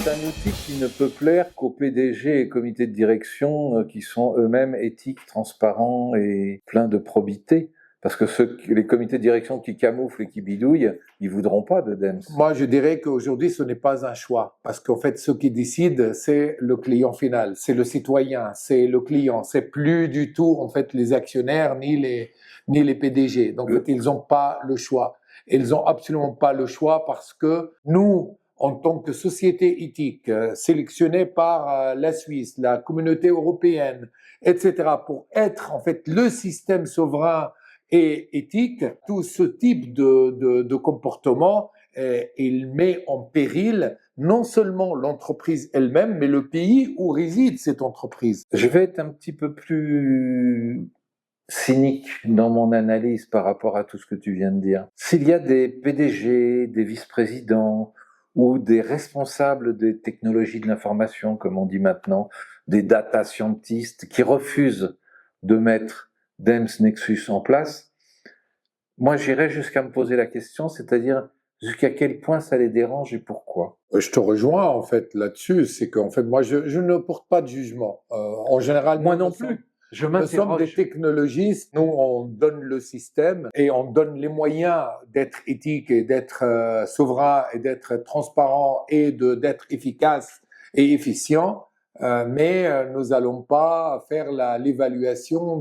c'est un outil qui ne peut plaire qu'aux PDG et comités de direction qui sont eux-mêmes éthiques, transparents et pleins de probité. Parce que les comités de direction qui camouflent et qui bidouillent, ils voudront pas de DEMS. Moi, je dirais qu'aujourd'hui, ce n'est pas un choix. Parce qu'en fait, ce qui décide, c'est le client final, c'est le citoyen, c'est le client. C'est plus du tout, en fait, les actionnaires ni les PDG. Donc, en fait, ils n'ont pas le choix. Ils n'ont absolument pas le choix parce que nous, en tant que société éthique, sélectionnée par la Suisse, la communauté européenne, etc., pour être, en fait, le système souverain et éthique, tout ce type de comportement, il met en péril non seulement l'entreprise elle-même, mais le pays où réside cette entreprise. Je vais être un petit peu plus cynique dans mon analyse par rapport à tout ce que tu viens de dire. S'il y a des PDG, des vice-présidents ou des responsables des technologies de l'information, comme on dit maintenant, des data scientists qui refusent de mettre DEMS Nexus en place, moi j'irais jusqu'à me poser la question, c'est-à-dire jusqu'à quel point ça les dérange et pourquoi. Je te rejoins en fait là-dessus, c'est qu'en fait moi je ne porte pas de jugement. En général, moi non plus. Nous sommes des technologistes, nous on donne le système et on donne les moyens d'être éthique et d'être souverain et d'être transparent et d'être efficace et efficient, mais nous n'allons pas faire l'évaluation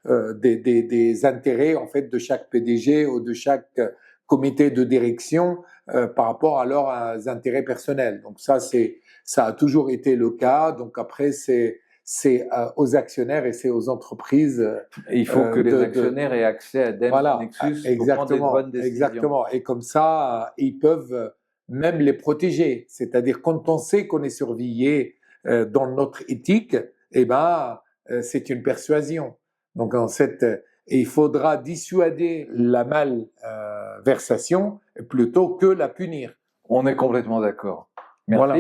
des intérêts en fait de chaque PDG ou de chaque comité de direction par rapport à leurs intérêts personnels. Donc ça a toujours été le cas. Donc après c'est aux actionnaires et c'est aux entreprises. Il faut que les actionnaires aient accès à DEMS voilà, Nexus pour prendre des bonnes décisions. Exactement. Et comme ça, ils peuvent même les protéger. C'est-à-dire quand on sait qu'on est surveillé dans notre éthique, eh ben, c'est une persuasion. Donc il faudra dissuader la malversation plutôt que la punir. On est complètement d'accord. Merci. Voilà.